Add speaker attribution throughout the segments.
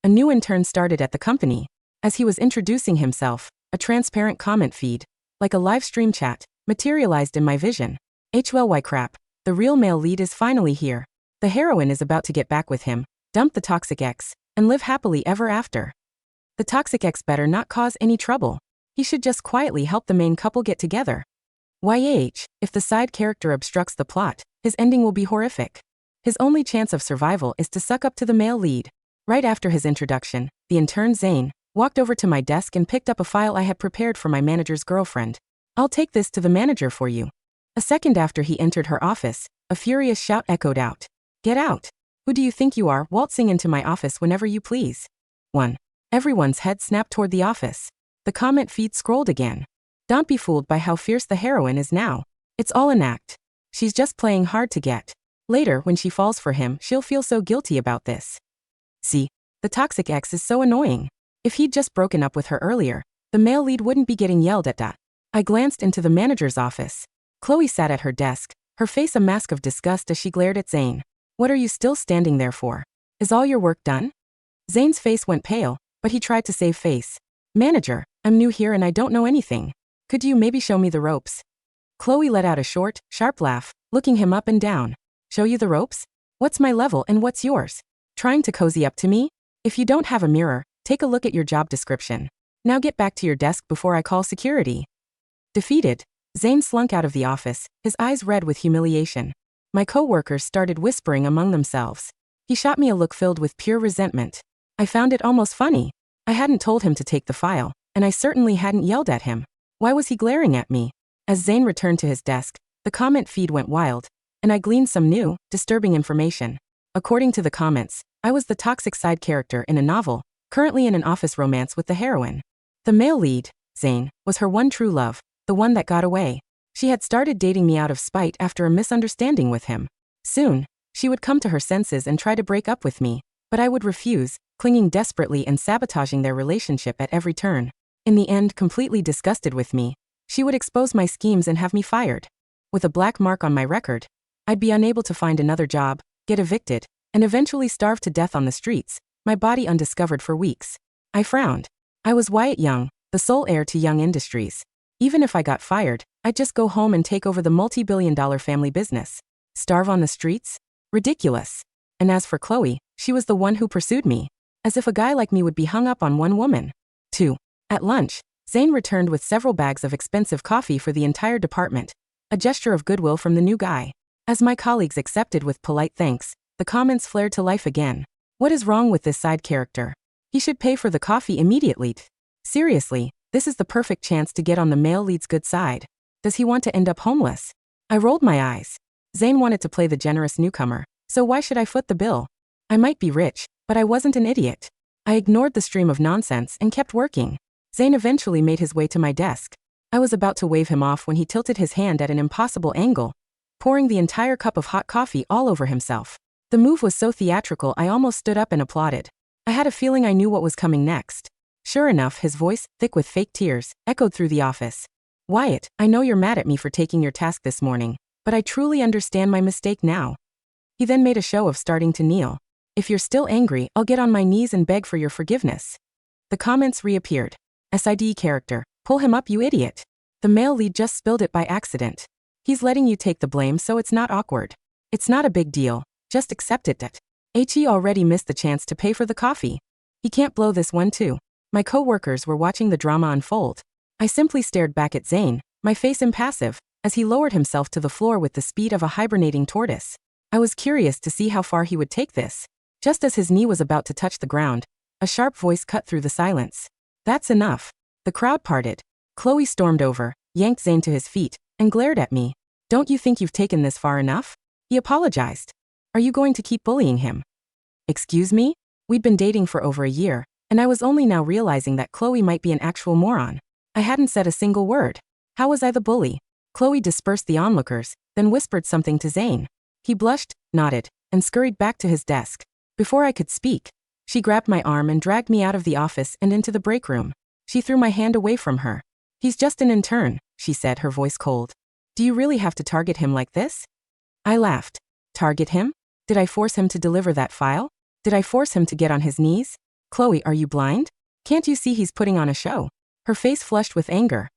Speaker 1: A new intern started at the company. As he was introducing himself, a transparent comment feed, like a live stream chat, materialized in my vision. HLY crap, the real male lead is finally here. The heroine is about to get back with him, dump the toxic ex, and live happily ever after. The toxic ex better not cause any trouble. He should just quietly help the main couple get together. YH, if the side character obstructs the plot, his ending will be horrific. His only chance of survival is to suck up to the male lead. Right after his introduction, the intern Zane walked over to my desk and picked up a file I had prepared for my manager's girlfriend. I'll take this to the manager for you. A second after he entered her office, a furious shout echoed out. Get out! Who do you think you are, waltzing into my office whenever you please? 1. Everyone's head snapped toward the office. The comment feed scrolled again. Don't be fooled by how fierce the heroine is now. It's all an act. She's just playing hard to get. Later, when she falls for him, she'll feel so guilty about this. See, the toxic ex is so annoying. If he'd just broken up with her earlier, the male lead wouldn't be getting yelled at. I glanced into the manager's office. Chloe sat at her desk, her face a mask of disgust as she glared at Zane. What are you still standing there for? Is all your work done? Zane's face went pale, but he tried to save face. Manager, I'm new here and I don't know anything. Could you maybe show me the ropes? Chloe let out a short, sharp laugh, looking him up and down. Show you the ropes? What's my level and what's yours? Trying to cozy up to me? If you don't have a mirror, take a look at your job description. Now get back to your desk before I call security. Defeated, Zane slunk out of the office, his eyes red with humiliation. My co-workers started whispering among themselves. He shot me a look filled with pure resentment. I found it almost funny. I hadn't told him to take the file, and I certainly hadn't yelled at him. Why was he glaring at me? As Zane returned to his desk, the comment feed went wild, and I gleaned some new, disturbing information. According to the comments, I was the toxic side character in a novel, currently in an office romance with the heroine. The male lead, Zane, was her one true love, the one that got away. She had started dating me out of spite after a misunderstanding with him. Soon, she would come to her senses and try to break up with me, but I would refuse, clinging desperately and sabotaging their relationship at every turn. In the end, completely disgusted with me, she would expose my schemes and have me fired. With a black mark on my record, I'd be unable to find another job, get evicted, and eventually starve to death on the streets, my body undiscovered for weeks. I frowned. I was Wyatt Young, the sole heir to Young Industries. Even if I got fired, I'd just go home and take over the multi-billion-dollar family business. Starve on the streets? Ridiculous. And as for Chloe, she was the one who pursued me. As if a guy like me would be hung up on one woman. 2. At lunch, Zane returned with several bags of expensive coffee for the entire department, a gesture of goodwill from the new guy. As my colleagues accepted with polite thanks, the comments flared to life again. What is wrong with this side character? He should pay for the coffee immediately. Seriously, this is the perfect chance to get on the male lead's good side. Does he want to end up homeless? I rolled my eyes. Zane wanted to play the generous newcomer, so why should I foot the bill? I might be rich, but I wasn't an idiot. I ignored the stream of nonsense and kept working. Zane eventually made his way to my desk. I was about to wave him off when he tilted his hand at an impossible angle, pouring the entire cup of hot coffee all over himself. The move was so theatrical I almost stood up and applauded. I had a feeling I knew what was coming next. Sure enough, his voice, thick with fake tears, echoed through the office. Wyatt, I know you're mad at me for taking your task this morning, but I truly understand my mistake now. He then made a show of starting to kneel. If you're still angry, I'll get on my knees and beg for your forgiveness. The comments reappeared. SID character, pull him up, you idiot. The male lead just spilled it by accident. He's letting you take the blame so it's not awkward. It's not a big deal, just accept it. He already missed the chance to pay for the coffee. He can't blow this one too. My co-workers were watching the drama unfold. I simply stared back at Zane, my face impassive, as he lowered himself to the floor with the speed of a hibernating tortoise. I was curious to see how far he would take this. Just as his knee was about to touch the ground, a sharp voice cut through the silence. That's enough. The crowd parted. Chloe stormed over, yanked Zane to his feet, and glared at me. Don't you think you've taken this far enough? He apologized. Are you going to keep bullying him? Excuse me? We'd been dating for over a year, and I was only now realizing that Chloe might be an actual moron. I hadn't said a single word. How was I the bully? Chloe dispersed the onlookers, then whispered something to Zane. He blushed, nodded, and scurried back to his desk. Before I could speak, she grabbed my arm and dragged me out of the office and into the break room. She threw my hand away from her. He's just an intern, she said, her voice cold. Do you really have to target him like this? I laughed. Target him? Did I force him to deliver that file? Did I force him to get on his knees? Chloe, are you blind? Can't you see he's putting on a show? Her face flushed with anger.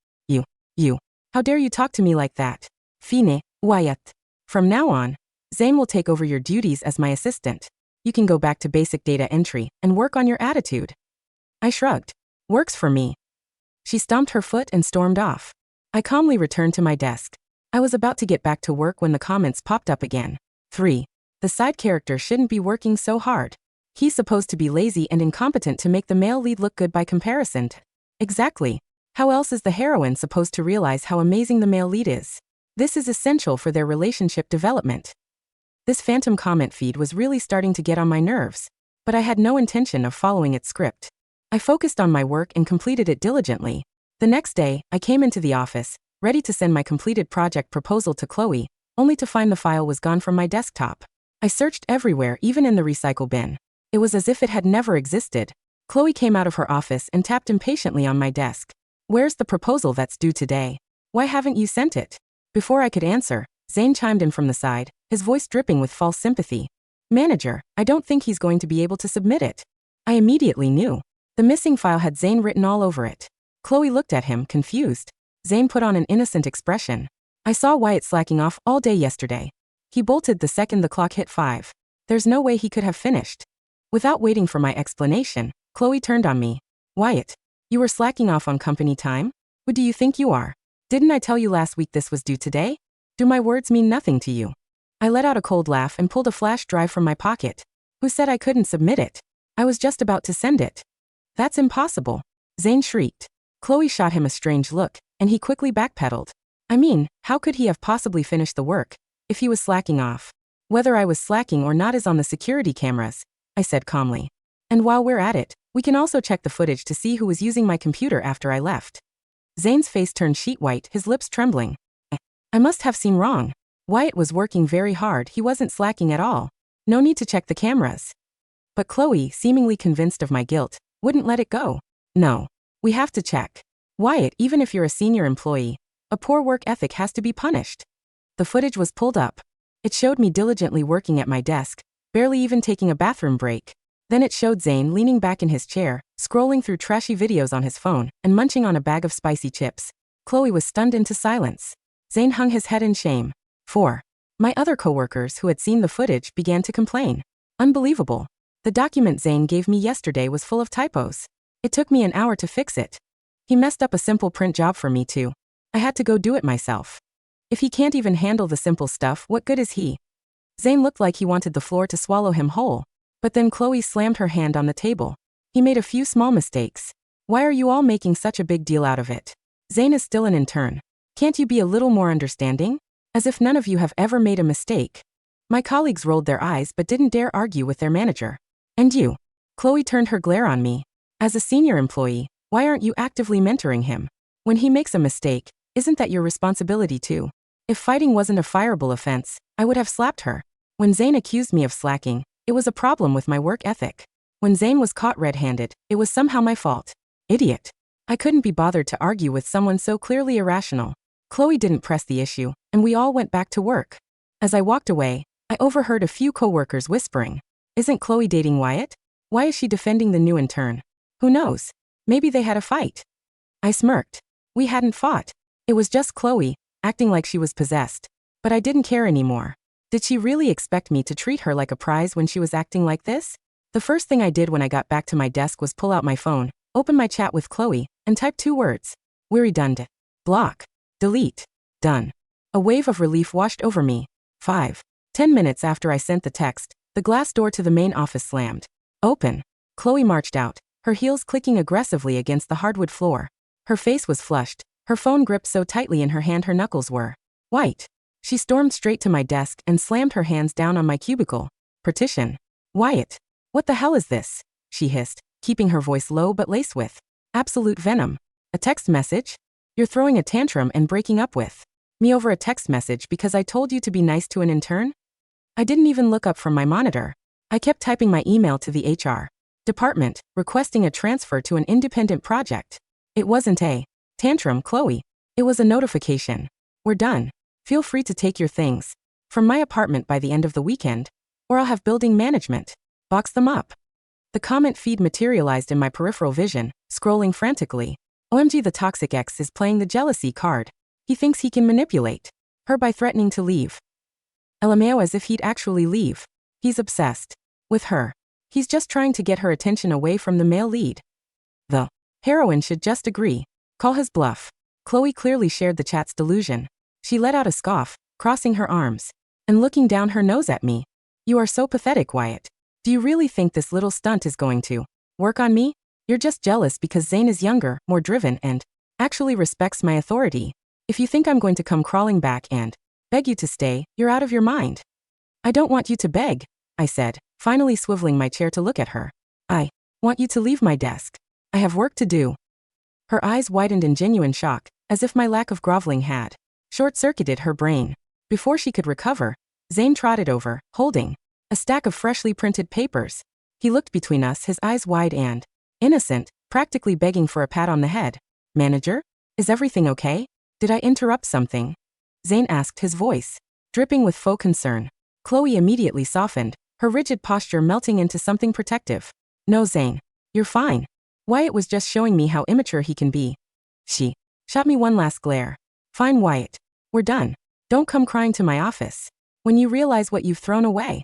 Speaker 1: You. How dare you talk to me like that? Fine, Wyatt. From now on, Zane will take over your duties as my assistant. You can go back to basic data entry and work on your attitude. I shrugged. Works for me. She stomped her foot and stormed off. I calmly returned to my desk. I was about to get back to work when the comments popped up again. 3. The side character shouldn't be working so hard. He's supposed to be lazy and incompetent to make the male lead look good by comparison. Exactly. How else is the heroine supposed to realize how amazing the male lead is? This is essential for their relationship development. This phantom comment feed was really starting to get on my nerves, but I had no intention of following its script. I focused on my work and completed it diligently. The next day, I came into the office, ready to send my completed project proposal to Chloe, only to find the file was gone from my desktop. I searched everywhere, even in the recycle bin. It was as if it had never existed. Chloe came out of her office and tapped impatiently on my desk. Where's the proposal that's due today? Why haven't you sent it? Before I could answer, Zane chimed in from the side, his voice dripping with false sympathy. Manager, I don't think he's going to be able to submit it. I immediately knew. The missing file had Zane written all over it. Chloe looked at him, confused. Zane put on an innocent expression. I saw Wyatt slacking off all day yesterday. He bolted the second the clock hit 5. There's no way he could have finished. Without waiting for my explanation, Chloe turned on me. Wyatt, you were slacking off on company time? Who do you think you are? Didn't I tell you last week this was due today? Do my words mean nothing to you? I let out a cold laugh and pulled a flash drive from my pocket. Who said I couldn't submit it? I was just about to send it. That's impossible. Zane shrieked. Chloe shot him a strange look, and he quickly backpedaled. I mean, how could he have possibly finished the work if he was slacking off? Whether I was slacking or not is on the security cameras, I said calmly. And while we're at it, we can also check the footage to see who was using my computer after I left. Zane's face turned sheet white, his lips trembling. I must have seen wrong. Wyatt was working very hard, he wasn't slacking at all. No need to check the cameras. But Chloe, seemingly convinced of my guilt, wouldn't let it go. No. We have to check. Wyatt, even if you're a senior employee, a poor work ethic has to be punished. The footage was pulled up. It showed me diligently working at my desk, barely even taking a bathroom break. Then it showed Zane leaning back in his chair, scrolling through trashy videos on his phone, and munching on a bag of spicy chips. Chloe was stunned into silence. Zane hung his head in shame. 4. My other coworkers who had seen the footage began to complain. Unbelievable. The document Zane gave me yesterday was full of typos. It took me an hour to fix it. He messed up a simple print job for me too. I had to go do it myself. If he can't even handle the simple stuff, what good is he? Zane looked like he wanted the floor to swallow him whole. But then Chloe slammed her hand on the table. He made a few small mistakes. Why are you all making such a big deal out of it? Zane is still an intern. Can't you be a little more understanding? As if none of you have ever made a mistake. My colleagues rolled their eyes but didn't dare argue with their manager. And you? Chloe turned her glare on me. As a senior employee, why aren't you actively mentoring him? When he makes a mistake, isn't that your responsibility too? If fighting wasn't a fireable offense, I would have slapped her. When Zane accused me of slacking, it was a problem with my work ethic. When Zane was caught red-handed, it was somehow my fault. Idiot. I couldn't be bothered to argue with someone so clearly irrational. Chloe didn't press the issue, and we all went back to work. As I walked away, I overheard a few coworkers whispering, "Isn't Chloe dating Wyatt? Why is she defending the new intern? Who knows? Maybe they had a fight." I smirked. We hadn't fought. It was just Chloe, acting like she was possessed. But I didn't care anymore. Did she really expect me to treat her like a prize when she was acting like this? The first thing I did when I got back to my desk was pull out my phone, open my chat with Chloe, and type 2 words. We're done. Block. Delete. Done. A wave of relief washed over me. 10 minutes after I sent the text, the glass door to the main office slammed. Open. Chloe marched out, her heels clicking aggressively against the hardwood floor. Her face was flushed, her phone gripped so tightly in her hand her knuckles were white. She stormed straight to my desk and slammed her hands down on my cubicle. Partition. Wyatt. What the hell is this? She hissed, keeping her voice low but laced with absolute venom. A text message? You're throwing a tantrum and breaking up with me over a text message because I told you to be nice to an intern? I didn't even look up from my monitor. I kept typing my email to the HR department, requesting a transfer to an independent project. It wasn't a tantrum, Chloe. It was a notification. We're done. Feel free to take your things from my apartment by the end of the weekend, or I'll have building management box them up. The comment feed materialized in my peripheral vision, scrolling frantically. OMG, the toxic ex is playing the jealousy card. He thinks he can manipulate her by threatening to leave. LMAO, as if he'd actually leave. He's obsessed with her. He's just trying to get her attention away from the male lead. The heroine should just agree. Call his bluff. Chloe clearly shared the chat's delusion. She let out a scoff, crossing her arms and looking down her nose at me. You are so pathetic, Wyatt. Do you really think this little stunt is going to work on me? You're just jealous because Zane is younger, more driven, and actually respects my authority. If you think I'm going to come crawling back and beg you to stay, you're out of your mind. I don't want you to beg, I said, finally swiveling my chair to look at her. I want you to leave my desk. I have work to do. Her eyes widened in genuine shock, as if my lack of groveling had short-circuited her brain. Before she could recover, Zane trotted over, holding a stack of freshly printed papers. He looked between us, his eyes wide and innocent, practically begging for a pat on the head. Manager? Is everything okay? Did I interrupt something? Zane asked, his voice dripping with faux concern. Chloe immediately softened, her rigid posture melting into something protective. No, Zane. You're fine. Wyatt was just showing me how immature he can be. She shot me one last glare. Fine, Wyatt. We're done. Don't come crying to my office when you realize what you've thrown away.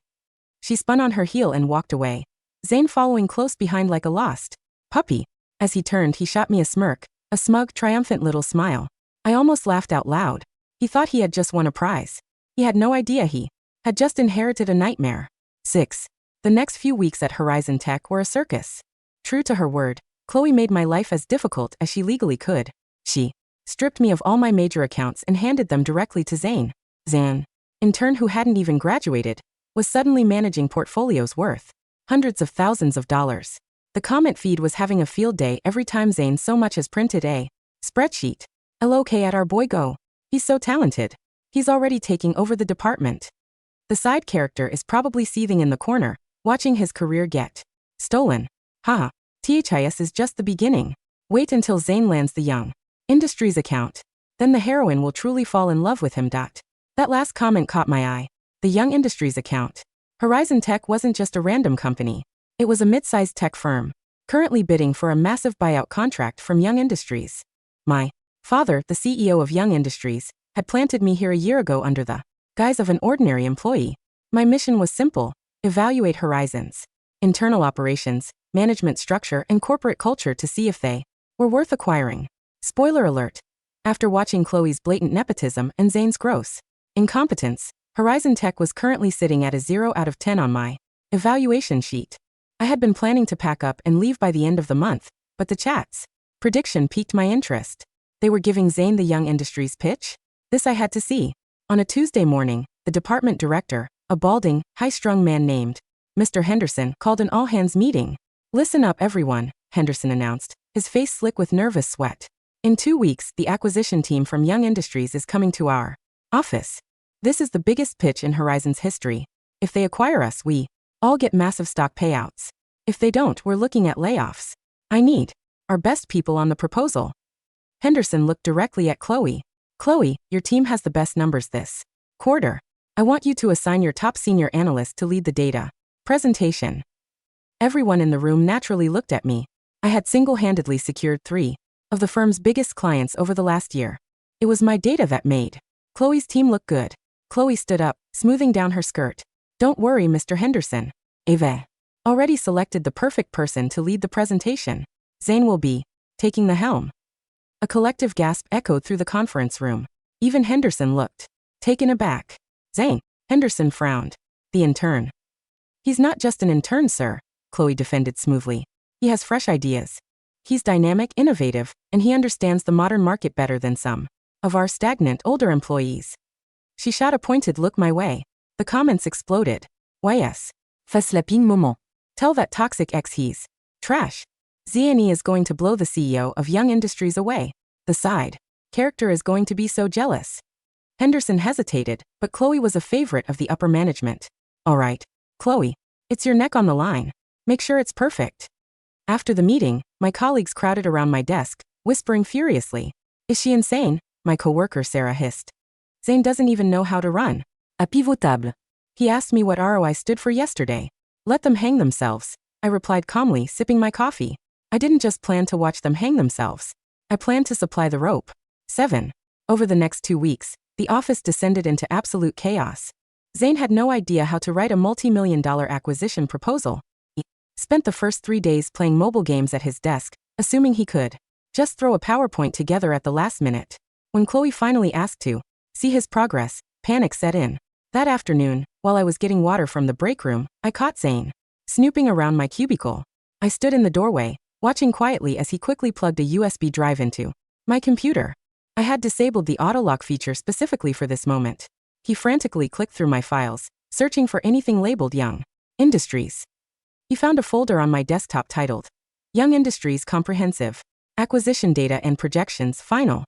Speaker 1: She spun on her heel and walked away, Zane following close behind like a lost puppy. As he turned, he shot me a smirk, a smug, triumphant little smile. I almost laughed out loud. He thought he had just won a prize. He had no idea he had just inherited a nightmare. 6. The next few weeks at Horizon Tech were a circus. True to her word, Chloe made my life as difficult as she legally could. She stripped me of all my major accounts and handed them directly to Zane. Zane, intern who hadn't even graduated, was suddenly managing portfolios worth hundreds of thousands of dollars. The comment feed was having a field day every time Zane so much as printed a spreadsheet. LOK at our boy go. He's so talented. He's already taking over the department. The side character is probably seething in the corner, watching his career get stolen. Haha, THIS is just the beginning. Wait until Zane lands the Young Industries account. Then the heroine will truly fall in love with him. That last comment caught my eye. The Young Industries account. Horizon Tech wasn't just a random company. It was a mid-sized tech firm, currently bidding for a massive buyout contract from Young Industries. My father, the CEO of Young Industries, had planted me here a year ago under the guise of an ordinary employee. My mission was simple: evaluate Horizon's internal operations, management structure, and corporate culture to see if they were worth acquiring. Spoiler alert. After watching Chloe's blatant nepotism and Zane's gross incompetence, Horizon Tech was currently sitting at a 0 out of 10 on my evaluation sheet. I had been planning to pack up and leave by the end of the month, but the chat's prediction piqued my interest. They were giving Zane the Young Industries pitch? This I had to see. On a Tuesday morning, the department director, a balding, high-strung man named Mr. Henderson, called an all-hands meeting. Listen up, everyone, Henderson announced, his face slick with nervous sweat. In 2 weeks, the acquisition team from Young Industries is coming to our office. This is the biggest pitch in Horizon's history. If they acquire us, we all get massive stock payouts. If they don't, we're looking at layoffs. I need our best people on the proposal. Henderson looked directly at Chloe. Chloe, your team has the best numbers this quarter. I want you to assign your top senior analyst to lead the data presentation. Everyone in the room naturally looked at me. I had single-handedly secured 3 of the firm's biggest clients over the last year. It was my data that made Chloe's team look good. Chloe stood up, smoothing down her skirt. Don't worry, Mr. Henderson. I've already selected the perfect person to lead the presentation. Zane will be taking the helm. A collective gasp echoed through the conference room. Even Henderson looked taken aback. Zane, Henderson frowned. The intern. He's not just an intern, sir, Chloe defended smoothly. He has fresh ideas. He's dynamic, innovative, and he understands the modern market better than some of our stagnant older employees. She shot a pointed look my way. The comments exploded. Why yes. Faslaping moment. Tell that toxic ex he's trash. ZNE is going to blow the CEO of Young Industries away. The side character is going to be so jealous. Henderson hesitated, but Chloe was a favorite of the upper management. All right, Chloe, it's your neck on the line. Make sure it's perfect. After the meeting, my colleagues crowded around my desk, whispering furiously. Is she insane? My coworker Sarah hissed. Zane doesn't even know how to run a pivot table. He asked me what ROI stood for yesterday. Let them hang themselves. I replied calmly, sipping my coffee. I didn't just plan to watch them hang themselves. I planned to supply the rope. 7. Over the next 2 weeks, the office descended into absolute chaos. Zane had no idea how to write a multi-million-dollar acquisition proposal. He spent the first 3 days playing mobile games at his desk, assuming he could just throw a PowerPoint together at the last minute. When Chloe finally asked to see his progress, panic set in. That afternoon, while I was getting water from the break room, I caught Zane snooping around my cubicle. I stood in the doorway, watching quietly as he quickly plugged a USB drive into my computer. I had disabled the auto-lock feature specifically for this moment. He frantically clicked through my files, searching for anything labeled Young Industries. He found a folder on my desktop titled Young Industries Comprehensive Acquisition Data and Projections Final.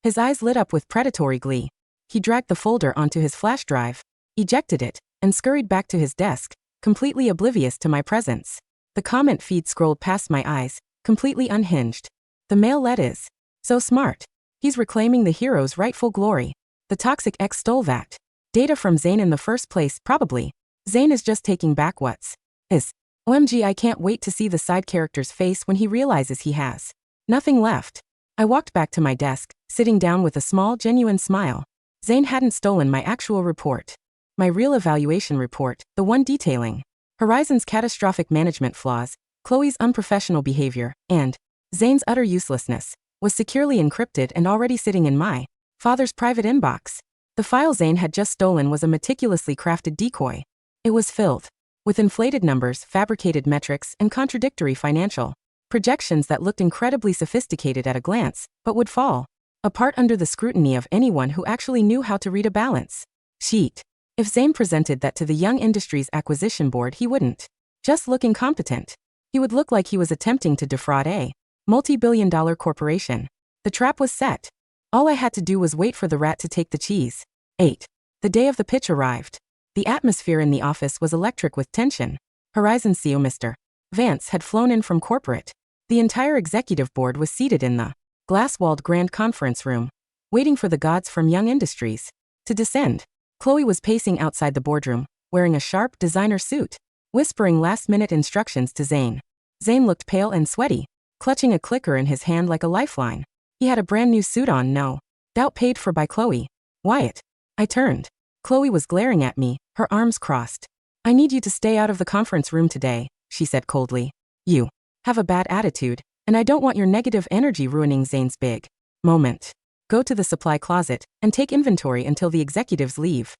Speaker 1: His eyes lit up with predatory glee. He dragged the folder onto his flash drive, ejected it, and scurried back to his desk, completely oblivious to my presence. The comment feed scrolled past my eyes, completely unhinged. The mail-led is so smart. He's reclaiming the hero's rightful glory. The toxic ex stole that data from Zane in the first place, probably. Zane is just taking back what's his. OMG, I can't wait to see the side character's face when he realizes he has nothing left. I walked back to my desk, sitting down with a small, genuine smile. Zane hadn't stolen my actual report. My real evaluation report, the one detailing Horizon's catastrophic management flaws, Chloe's unprofessional behavior, and Zane's utter uselessness, was securely encrypted and already sitting in my father's private inbox. The file Zane had just stolen was a meticulously crafted decoy. It was filled with inflated numbers, fabricated metrics, and contradictory financial projections that looked incredibly sophisticated at a glance, but would fall apart under the scrutiny of anyone who actually knew how to read a balance sheet. If Zane presented that to the Young Industries Acquisition Board, he wouldn't just look incompetent. He would look like he was attempting to defraud a multi-billion-dollar corporation. The trap was set. All I had to do was wait for the rat to take the cheese. 8. The day of the pitch arrived. The atmosphere in the office was electric with tension. Horizon CEO Mr. Vance had flown in from corporate. The entire executive board was seated in the glass-walled grand conference room, waiting for the gods from Young Industries to descend. Chloe was pacing outside the boardroom, wearing a sharp designer suit, whispering last-minute instructions to Zane. Zane looked pale and sweaty, clutching a clicker in his hand like a lifeline. He had a brand new suit on, no doubt paid for by Chloe. Wyatt. I turned. Chloe was glaring at me, her arms crossed. I need you to stay out of the conference room today, she said coldly. You have a bad attitude, and I don't want your negative energy ruining Zane's big moment. Go to the supply closet and take inventory until the executives leave.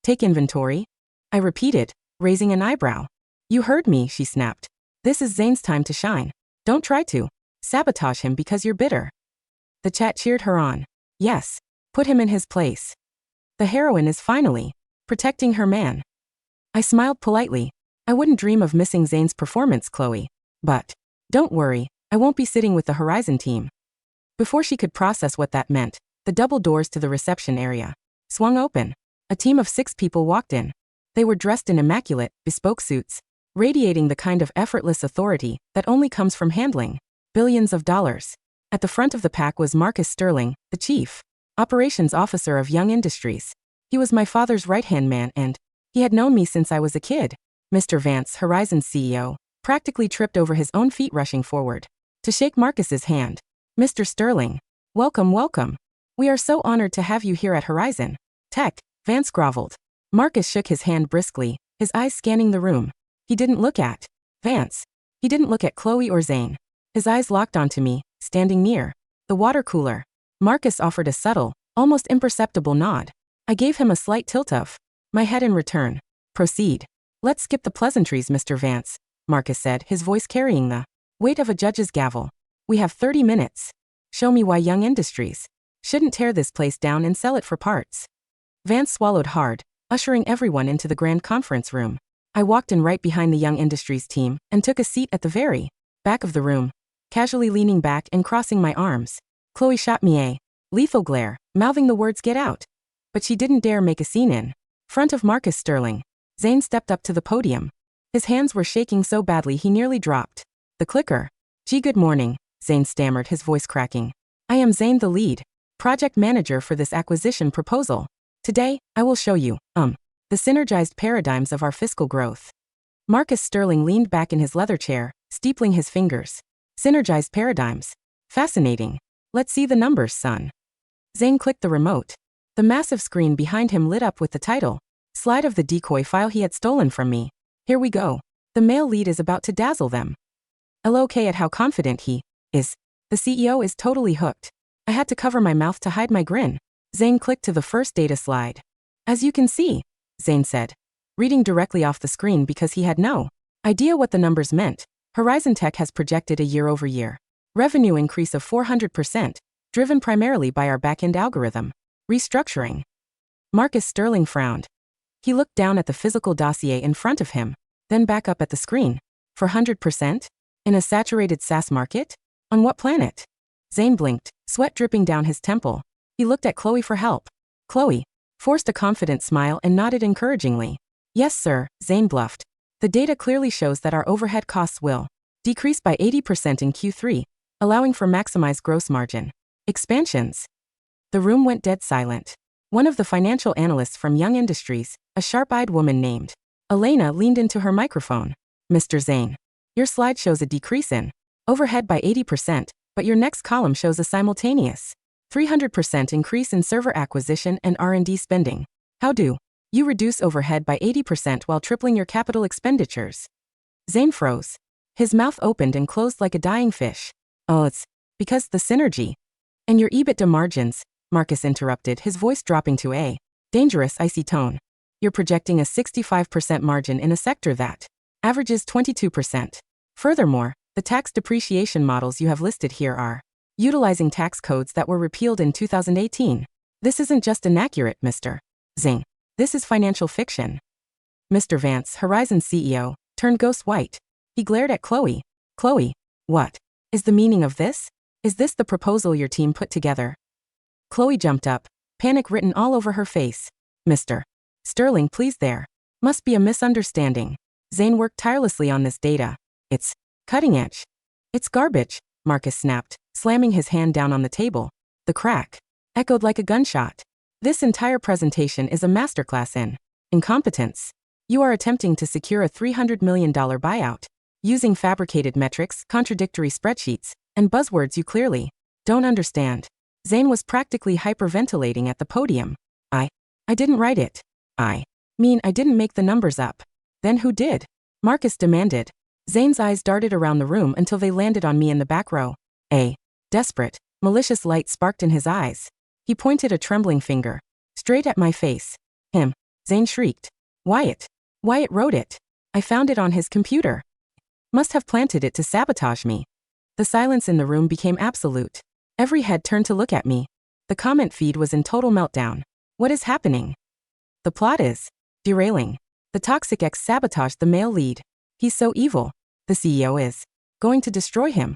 Speaker 1: Take inventory? I repeated, raising an eyebrow. You heard me, she snapped. This is Zane's time to shine. Don't try to sabotage him because you're bitter. The chat cheered her on. Yes, put him in his place. The heroine is finally protecting her man. I smiled politely. I wouldn't dream of missing Zane's performance, Chloe. But don't worry, I won't be sitting with the Horizon team. Before she could process what that meant, the double doors to the reception area swung open. A team of 6 people walked in. They were dressed in immaculate, bespoke suits, radiating the kind of effortless authority that only comes from handling billions of dollars. At the front of the pack was Marcus Sterling, the chief operations officer of Young Industries. He was my father's right-hand man and he had known me since I was a kid. Mr. Vance, Horizon's CEO, practically tripped over his own feet rushing forward to shake Marcus's hand. Mr. Sterling, welcome, welcome. We are so honored to have you here at Horizon Tech, Vance groveled. Marcus shook his hand briskly, his eyes scanning the room. He didn't look at Vance. He didn't look at Chloe or Zane. His eyes locked onto me, standing near the water cooler. Marcus offered a subtle, almost imperceptible nod. I gave him a slight tilt of my head in return. Proceed. Let's skip the pleasantries, Mr. Vance, Marcus said, his voice carrying the weight of a judge's gavel. We have 30 minutes. Show me why Young Industries shouldn't tear this place down and sell it for parts. Vance swallowed hard, ushering everyone into the grand conference room. I walked in right behind the Young Industries team and took a seat at the very back of the room, casually leaning back and crossing my arms. Chloe shot me a lethal glare, mouthing the words "get out." But she didn't dare make a scene in front of Marcus Sterling. Zane stepped up to the podium. His hands were shaking so badly he nearly dropped the clicker. Gee, good morning, Zane stammered, his voice cracking. I am Zane, the lead project manager for this acquisition proposal. Today, I will show you, the synergized paradigms of our fiscal growth. Marcus Sterling leaned back in his leather chair, steepling his fingers. Synergized paradigms. Fascinating. Let's see the numbers, son. Zane clicked the remote. The massive screen behind him lit up with the title. Slide of the decoy file he had stolen from me. Here we go. The male lead is about to dazzle them. LOK at how confident he is. The CEO is totally hooked. I had to cover my mouth to hide my grin. Zane clicked to the first data slide. As you can see, Zane said, reading directly off the screen because he had no idea what the numbers meant. Horizon Tech has projected a year-over-year revenue increase of 400%, driven primarily by our back-end algorithm restructuring. Marcus Sterling frowned. He looked down at the physical dossier in front of him, then back up at the screen. 400%? In a saturated SaaS market? On what planet? Zane blinked, sweat dripping down his temple. He looked at Chloe for help. Chloe forced a confident smile and nodded encouragingly. Yes, sir, Zane bluffed. The data clearly shows that our overhead costs will decrease by 80% in Q3, allowing for maximized gross margin expansions. The room went dead silent. One of the financial analysts from Young Industries, a sharp-eyed woman named Elena, leaned into her microphone. Mr. Zane, your slide shows a decrease in overhead by 80%, but your next column shows a simultaneous 300% increase in server acquisition and R&D spending. How do you reduce overhead by 80% while tripling your capital expenditures? Zane froze. His mouth opened and closed like a dying fish. Oh, it's because the synergy. And your EBITDA margins, Marcus interrupted, his voice dropping to a dangerous, icy tone. You're projecting a 65% margin in a sector that averages 22%. Furthermore, the tax depreciation models you have listed here are utilizing tax codes that were repealed in 2018. This isn't just inaccurate, Mr. Zing. This is financial fiction. Mr. Vance, Horizon's CEO, turned ghost white. He glared at Chloe. Chloe, what is the meaning of this? Is this the proposal your team put together? Chloe jumped up, panic written all over her face. Mr. Sterling, please, there must be a misunderstanding. Zane worked tirelessly on this data. It's cutting edge. It's garbage, Marcus snapped, slamming his hand down on the table. The crack echoed like a gunshot. This entire presentation is a masterclass in incompetence. You are attempting to secure a $300 million buyout using fabricated metrics, contradictory spreadsheets, and buzzwords you clearly don't understand. Zane was practically hyperventilating at the podium. I didn't write it. I mean, I didn't make the numbers up. Then who did? Marcus demanded. Zane's eyes darted around the room until they landed on me in the back row. A desperate, malicious light sparked in his eyes. He pointed a trembling finger straight at my face. Him. Zane shrieked. Wyatt. Wyatt wrote it. I found it on his computer. Must have planted it to sabotage me. The silence in the room became absolute. Every head turned to look at me. The comment feed was in total meltdown. What is happening? The plot is derailing. The toxic ex sabotaged the male lead. He's so evil. The CEO is going to destroy him.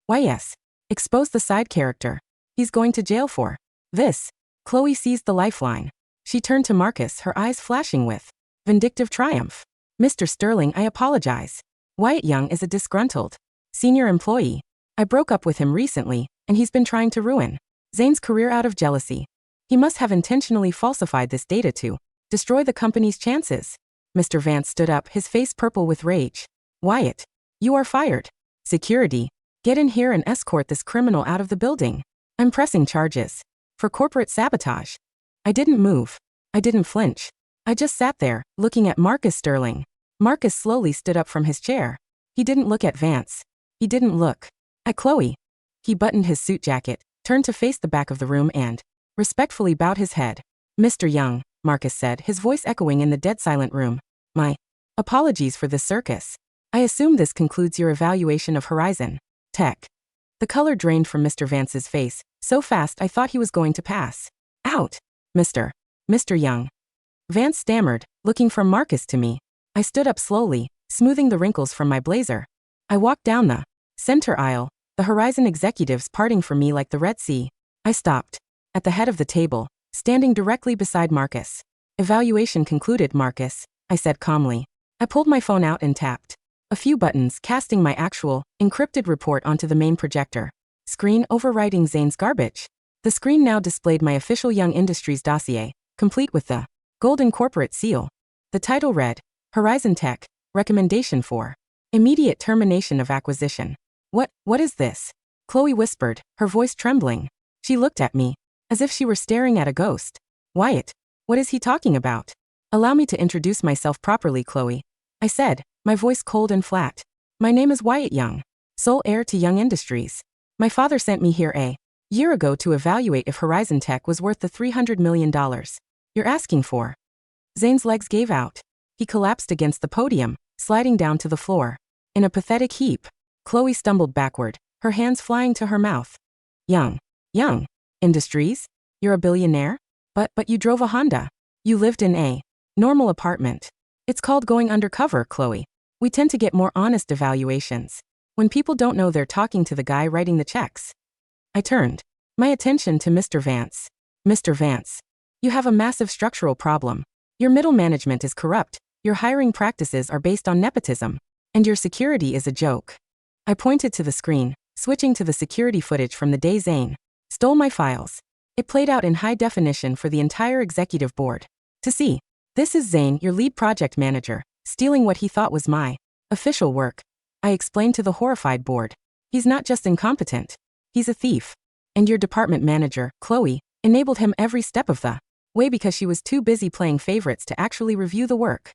Speaker 1: Why, yes. Expose the side character. He's going to jail for this. Chloe seized the lifeline. She turned to Marcus, her eyes flashing with vindictive triumph. Mr. Sterling, I apologize. Wyatt Young is a disgruntled senior employee. I broke up with him recently, and he's been trying to ruin Zane's career out of jealousy. He must have intentionally falsified this data to destroy the company's chances. Mr. Vance stood up, his face purple with rage. Wyatt, you are fired. Security, get in here and escort this criminal out of the building. I'm pressing charges for corporate sabotage. I didn't move. I didn't flinch. I just sat there, looking at Marcus Sterling. Marcus slowly stood up from his chair. He didn't look at Vance. He didn't look at Chloe. He buttoned his suit jacket, turned to face the back of the room and respectfully bowed his head. Mr. Young, Marcus said, his voice echoing in the dead silent room. My apologies for this circus. I assume this concludes your evaluation of Horizon Tech. The color drained from Mr. Vance's face, so fast I thought he was going to pass out. Mr. Young. Vance stammered, looking from Marcus to me. I stood up slowly, smoothing the wrinkles from my blazer. I walked down the center aisle, the Horizon executives parting from me like the Red Sea. I stopped at the head of the table, standing directly beside Marcus. Evaluation concluded, Marcus, I said calmly. I pulled my phone out and tapped a few buttons, casting my actual, encrypted report onto the main projector screen, overwriting Zane's garbage. The screen now displayed my official Young Industries dossier, complete with the golden corporate seal. The title read, Horizon Tech, recommendation for immediate termination of acquisition. What is this? Chloe whispered, her voice trembling. She looked at me, as if she were staring at a ghost. Wyatt, what is he talking about? Allow me to introduce myself properly, Chloe, I said, my voice cold and flat. My name is Wyatt Young, sole heir to Young Industries. My father sent me here a year ago to evaluate if Horizon Tech was worth the $300 million you're asking for. Zane's legs gave out. He collapsed against the podium, sliding down to the floor. In a pathetic heap, Chloe stumbled backward, her hands flying to her mouth. Young Industries? You're a billionaire? But you drove a Honda. You lived in a normal apartment. It's called going undercover, Chloe. We tend to get more honest evaluations when people don't know they're talking to the guy writing the checks. I turned my attention to Mr. Vance. Mr. Vance, you have a massive structural problem. Your middle management is corrupt, your hiring practices are based on nepotism, and your security is a joke. I pointed to the screen, switching to the security footage from the day Zane stole my files. It played out in high definition for the entire executive board to see. This is Zane, your lead project manager, stealing what he thought was my official work. I explained to the horrified board. He's not just incompetent, he's a thief. And your department manager, Chloe, enabled him every step of the way because she was too busy playing favorites to actually review the work.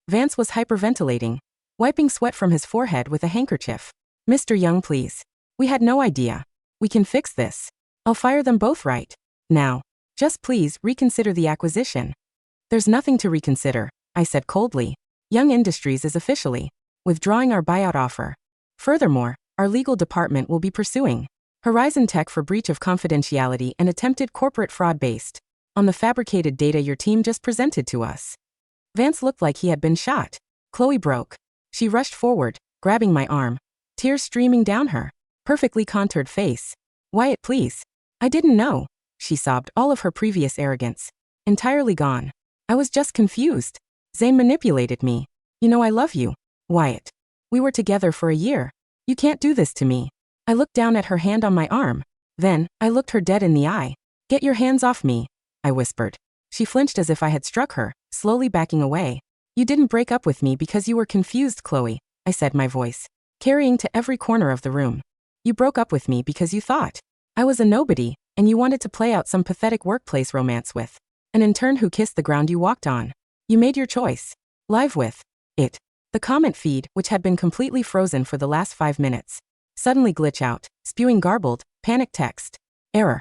Speaker 1: Vance was hyperventilating, wiping sweat from his forehead with a handkerchief. Mr. Young, please. We had no idea. We can fix this. I'll fire them both right now. Just please reconsider the acquisition. There's nothing to reconsider, I said coldly. Young Industries is officially withdrawing our buyout offer. Furthermore, our legal department will be pursuing Horizon Tech for breach of confidentiality and attempted corporate fraud based on the fabricated data your team just presented to us. Vance looked like he had been shot. Chloe broke. She rushed forward, grabbing my arm, tears streaming down her perfectly contoured face. Wyatt, please. I didn't know, she sobbed, all of her previous arrogance entirely gone. I was just confused. Zane manipulated me. You know I love you, Wyatt. We were together for a year. You can't do this to me. I looked down at her hand on my arm. Then, I looked her dead in the eye. Get your hands off me, I whispered. She flinched as if I had struck her, slowly backing away. You didn't break up with me because you were confused, Chloe, I said, my voice carrying to every corner of the room. You broke up with me because you thought I was a nobody, and you wanted to play out some pathetic workplace romance with an intern who kissed the ground you walked on. You made your choice. Live with it. The comment feed, which had been completely frozen for the last 5 minutes, suddenly glitch out, spewing garbled, panicked text. Error.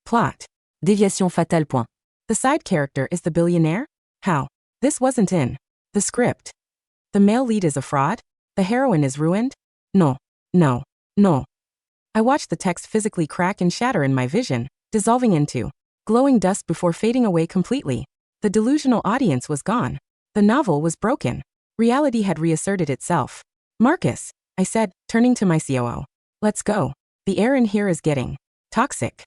Speaker 1: Plot. Déviation fatale. Point. The side character is the billionaire? How? This wasn't in the script. The male lead is a fraud? The heroine is ruined? No. I watched the text physically crack and shatter in my vision, dissolving into glowing dust before fading away completely. The delusional audience was gone. The novel was broken. Reality had reasserted itself. Marcus, I said, turning to my COO. Let's go. The air in here is getting toxic.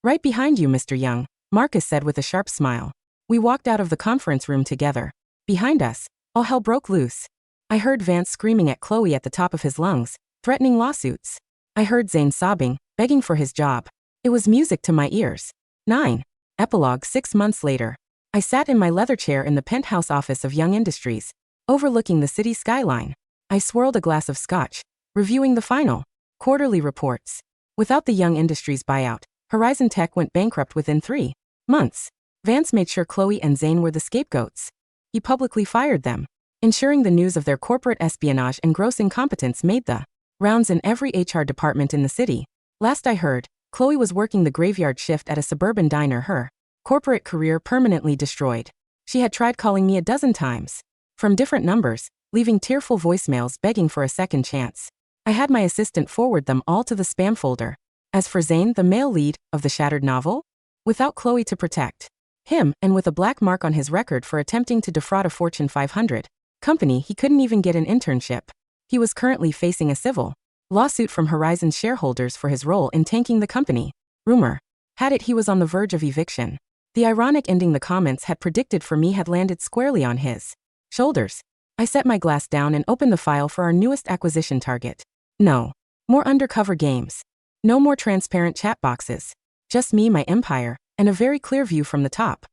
Speaker 1: Right behind you, Mr. Young, Marcus said with a sharp smile. We walked out of the conference room together. Behind us, all hell broke loose. I heard Vance screaming at Chloe at the top of his lungs, threatening lawsuits. I heard Zane sobbing, begging for his job. It was music to my ears. 9. Epilogue 6 months later. I sat in my leather chair in the penthouse office of Young Industries, overlooking the city skyline. I swirled a glass of scotch, reviewing the final quarterly reports. Without the Young Industries buyout, Horizon Tech went bankrupt within 3 months. Vance made sure Chloe and Zane were the scapegoats. He publicly fired them, ensuring the news of their corporate espionage and gross incompetence made the rounds in every HR department in the city. Last I heard, Chloe was working the graveyard shift at a suburban diner, her corporate career permanently destroyed. She had tried calling me a dozen times, from different numbers, leaving tearful voicemails begging for a second chance. I had my assistant forward them all to the spam folder. As for Zane, the male lead of the shattered novel, without Chloe to protect him, and with a black mark on his record for attempting to defraud a Fortune 500 company, he couldn't even get an internship. He was currently facing a civil lawsuit from Horizon's shareholders for his role in tanking the company. Rumor had it he was on the verge of eviction. The ironic ending the comments had predicted for me had landed squarely on his shoulders. I set my glass down and opened the file for our newest acquisition target. No more undercover games. No more transparent chat boxes. Just me, my empire, and a very clear view from the top.